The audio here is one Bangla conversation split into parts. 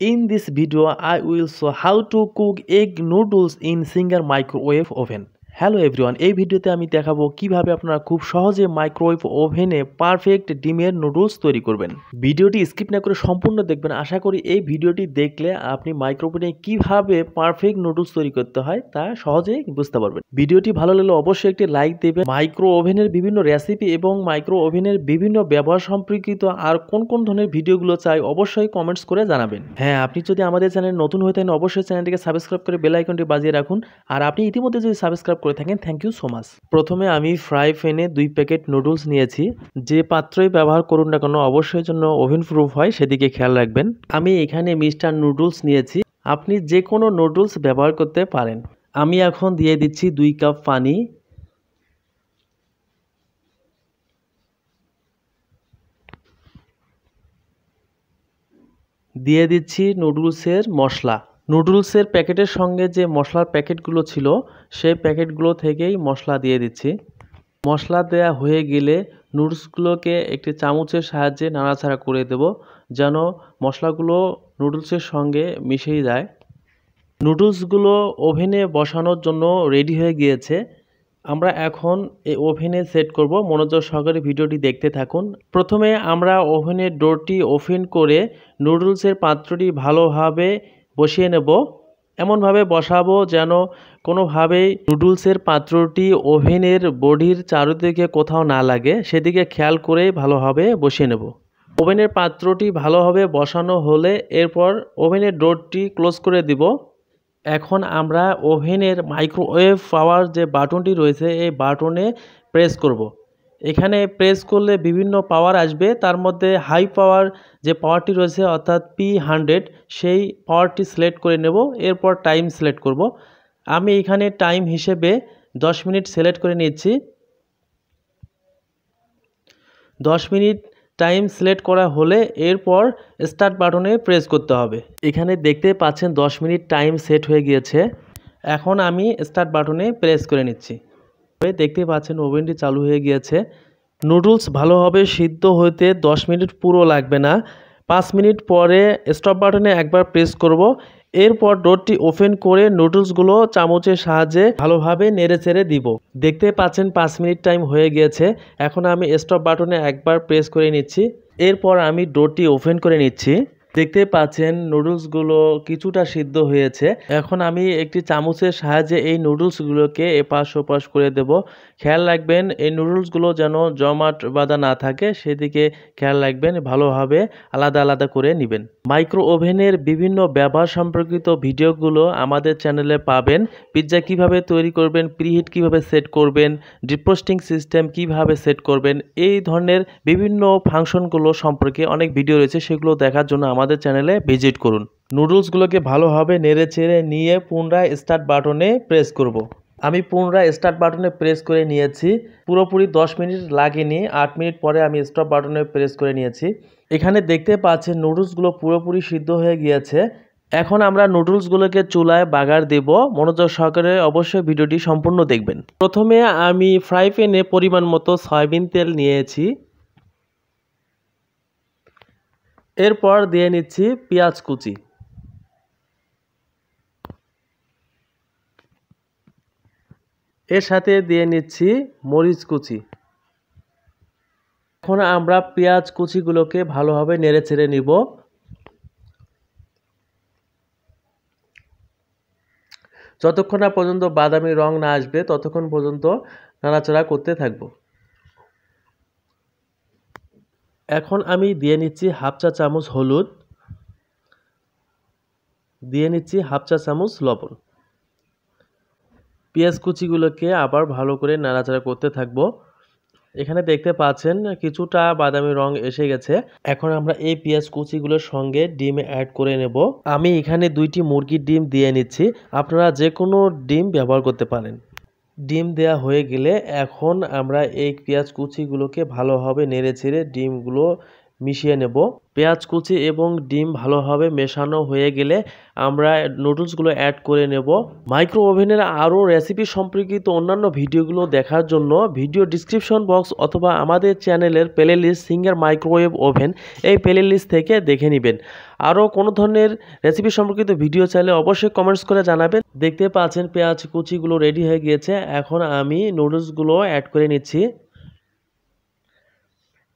In this video, I will show how to cook egg noodles in single microwave oven. Hello everyone, এই ভিডিওতে আমি দেখাবো কিভাবে আপনারা খুব সহজে মাইক্রোওয়েভ ওভেনে পারফেক্ট ডিমের নুডলস তৈরি করবেন। ভিডিওটি স্কিপ না করে সম্পূর্ণ দেখবেন। আশা করি এই ভিডিওটি দেখলে আপনি মাইক্রোওভেনে কিভাবে পারফেক্ট নুডলস তৈরি করতে হয় তা সহজেই বুঝতে পারবেন। ভিডিওটি ভালো লাগলে অবশ্যই একটি লাইক দেবেন। মাইক্রো ওভেনের বিভিন্ন রেসিপি এবং মাইক্রো ওভেনের বিভিন্ন ব্যবহার সম্পর্কিত আর কোন কোন ধরনের ভিডিওগুলো চাই অবশ্যই কমেন্টস করে জানাবেন। হ্যাঁ, আপনি যদি আমাদের চ্যানেল নতুন হয়ে থাকেন অবশ্যই চ্যানেলটিকে সাবস্ক্রাইব করে বেল আইকনটি বাজিয়ে রাখুন। আর আপনি ইতিমধ্যে যদি সাবস্ক্রাইব করে থাকেন থ্যাংক ইউ সো মাচ। প্রথমে আমি ফ্রাই প্যানে 2 প্যাকেট নুডলস নিয়েছি। যে পাত্রই ব্যবহার করুন না কেন অবশ্যই জন্য ওভেন প্রুফ হয় সেদিকে খেয়াল রাখবেন। আমি এখানে মিস্টার নুডলস নিয়েছি, আপনি যে কোনো নুডলস ব্যবহার করতে পারেন। আমি এখন দিয়ে দিচ্ছি 2 কাপ পানি। দিয়ে দিচ্ছি নুডলসের মশলা। নুডলসের প্যাকেটের সঙ্গে যে মশলার প্যাকেটগুলো ছিল সেই প্যাকেটগুলো থেকেই মশলা দিয়ে দিচ্ছি। মশলা দেয়া হয়ে গেলে নুডলসগুলোকে একটি চামচের সাহায্যে নাড়াচাড়া করে দেব যেন মশলাগুলো নুডলসের সঙ্গে মিশে যায়। নুডলসগুলো ওভেনে বসানোর জন্য রেডি হয়ে গিয়েছে। আমরা এখন এই ওভেনে সেট করব। মনোযোগ সহকারে ভিডিওটি দেখতে থাকুন। প্রথমে আমরা ওভেনের ডোরটি ওপেন করে নুডলসের পাত্রটি ভালোভাবে বসিয়ে নেব। এমনভাবে বসাবো যেন কোনোভাবেই নুডলসের পাত্রটি ওভেনের বডির চারিদিকে কোথাও না লাগে, সেদিকে খেয়াল করে ভালোভাবে বসিয়ে নেব। ওভেনের পাত্রটি ভালোভাবে বসানো হলে এরপর ওভেনের ডোরটি ক্লোজ করে দিব। এখন আমরা ওভেনের মাইক্রোওয়েভ পাওয়ার যে বাটনটি রয়েছে এই বাটনে প্রেস করব। এখানে প্রেস করলে বিভিন্ন পাওয়ার আসবে, তার মধ্যে হাই পাওয়ার যে পাওয়ারটি রয়েছে অর্থাৎ P100 সেই পাওয়ারটি সিলেক্ট করে নেব। এরপর টাইম সিলেক্ট করব। আমি এখানে টাইম হিসেবে 10 মিনিট সিলেক্ট করে নিচ্ছি। 10 মিনিট টাইম সিলেক্ট করা হলে এরপর স্টার্ট বাটনে প্রেস করতে হবে। এখানে দেখতে পাচ্ছেন 10 মিনিট টাইম সেট হয়ে গিয়েছে। এখন আমি স্টার্ট বাটনে প্রেস করে নিচ্ছি। দেখতে পাচ্ছেন ওভেনটি চালু হয়ে গিয়েছে। নুডলস ভালোভাবে সিদ্ধ হতে 10 মিনিট পুরো লাগবে না। 5 মিনিট পরে স্টপ বাটনে একবার প্রেস করব। এরপর ডোরটি ওপেন করে নুডলসগুলো চামচের সাহায্যে ভালোভাবে নেড়েচেড়ে দিব। দেখতে পাচ্ছেন 5 মিনিট টাইম হয়ে গিয়েছে। এখন আমি স্টপ বাটনে একবার প্রেস করে নিচ্ছি। এরপর আমি ডোরটি ওপেন করে নিচ্ছি। দেখতে পাচ্ছেন নুডলসগুলো কিছুটা সিদ্ধ হয়েছে। এখন আমি একটি চামচের সাহায্যে এই নুডলসগুলোকে এপাশ ওপাশ করে দেব। খেয়াল রাখবেন এই নুডলসগুলো যেন জমাট বাঁধা না থাকে, সেদিকে খেয়াল রাখবেন। ভালোভাবে আলাদা আলাদা করে নেবেন। মাইক্রো ওভেনের বিভিন্ন ব্যবহার সম্পর্কিত ভিডিওগুলো আমাদের চ্যানেলে পাবেন। পিৎজা কিভাবে তৈরি করবেন, প্রিহিট কিভাবে সেট করবেন, ডিফ্রস্টিং সিস্টেম কিভাবে সেট করবেন, এই ধরনের বিভিন্ন ফাংশনগুলো সম্পর্কে অনেক ভিডিও রয়েছে, সেগুলো দেখার জন্য আমাদের চ্যানেলে ভিজিট করুন। নুডলসগুলোকে ভালোভাবে নেড়েচেড়ে নিয়ে পুনরায় স্টার্ট বাটনে প্রেস করব। আমি পুনরায় স্টার্ট বাটনে প্রেস করে নিয়েছি। পুরোপুরি 10 মিনিট লাগেনি, 8 মিনিট পরে আমি স্টপ বাটনে প্রেস করে নিয়েছি। এখানে দেখতে পাচ্ছেন নুডলসগুলো পুরোপুরি সিদ্ধ হয়ে গিয়েছে। এখন আমরা নুডলসগুলোকে চুলায় বাগার দেব। মনোযোগ সহকারে অবশ্যই ভিডিওটি সম্পূর্ণ দেখবেন। প্রথমে আমি ফ্রাই প্যানে পরিমাণ মতো সয়াবিন তেল নিয়েছি। এরপর দিয়ে নিচ্ছি পেঁয়াজ কুচি। এর সাথে দিয়ে নিচ্ছি মরিচ কুচি। এখন আমরা পেঁয়াজ কুচিগুলোকে ভালোভাবে নেড়েচেড়ে নিব। যতক্ষণ না পর্যন্ত বাদামি রং না আসবে ততক্ষণ পর্যন্ত নাড়াচাড়া করতে থাকব। এখন আমি দিয়ে নিচ্ছি হাফ চা চামচ হলুদ, দিয়ে নিচ্ছি হাফ চা চামচ লবণ। পেঁয়াজ কুচিগুলোকে আবার ভালো করে নাড়াচাড়া করতে থাকব। এখানে দেখতে পাচ্ছেন কিছুটা বাদামি রং এসে গেছে। এখন আমরা এই পেঁয়াজ কুচিগুলোর সঙ্গে ডিম অ্যাড করে নেব। আমি এখানে 2টি মুরগির ডিম দিয়ে নিচ্ছি। আপনারা যে কোনো ডিম ব্যবহার করতে পারেন। ডিম দেয়া হয়ে গেলে এখন আমরা এই পেঁয়াজ কুচিগুলোকে ভালোভাবে নেড়েচেড়ে ডিমগুলো মিশিয়ে নেব। পেঁয়াজ কুচি এবং ডিম ভালোভাবে মেশানো হয়ে গেলে আমরা নুডলসগুলো অ্যাড করে নেব। মাইক্রো ওভেনের আরও রেসিপি সম্পর্কিত অন্যান্য ভিডিওগুলো দেখার জন্য ভিডিও ডিসক্রিপশন বক্স অথবা আমাদের চ্যানেলের playlist singer microwave oven এই প্লে লিস্ট থেকে দেখে নেবেন। আরও কোনো ধরনের রেসিপি সম্পর্কিত ভিডিও চাইলে অবশ্যই কমেন্টস করে জানাবেন। দেখতে পাচ্ছেন পেঁয়াজ কুচিগুলো রেডি হয়ে গিয়েছে। এখন আমি নুডলসগুলো অ্যাড করে নিচ্ছি।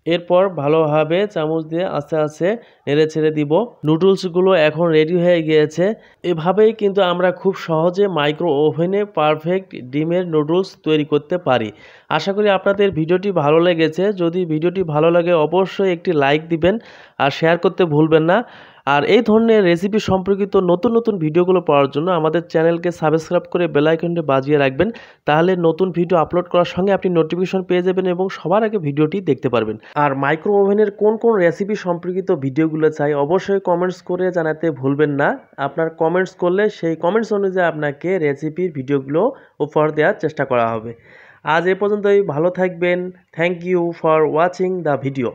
এরপর ভালোভাবে চামচ দিয়ে আস্তে আস্তে নেড়ে ছেড়ে দিব। নুডলসগুলো এখন রেডি হয়ে গিয়েছে। এভাবেই কিন্তু আমরা খুব সহজে মাইক্রো ওভেনে পারফেক্ট ডিমের নুডলস তৈরি করতে পারি। আশা করি আপনাদের ভিডিওটি ভালো লেগেছে। যদি ভিডিওটি ভালো লাগে অবশ্যই একটি লাইক দিবেন আর শেয়ার করতে ভুলবেন না। আর এই ধরনের রেসিপি সম্পর্কিত নতুন নতুন ভিডিওগুলো পাওয়ার জন্য আমাদের চ্যানেলকে সাবস্ক্রাইব করে বেল আইকনটি বাজিয়ে রাখবেন। তাহলে নতুন ভিডিও আপলোড করার সঙ্গে আপনি নোটিফিকেশন পেয়ে যাবেন এবং সবার আগে ভিডিওটি দেখতে পারবেন। আর মাইক্রো ওভেনের কোন কোন রেসিপি সম্পর্কিত ভিডিওগুলো চাই অবশ্যই কমেন্টস করে জানাতে ভুলবেন না। আপনার কমেন্টস করলে সেই কমেন্টস অনুযায়ী আপনাকে রেসিপির ভিডিওগুলো উপহার দেওয়ার চেষ্টা করা হবে। আজ এ পর্যন্তই, ভালো থাকবেন। Thank you for watching the video.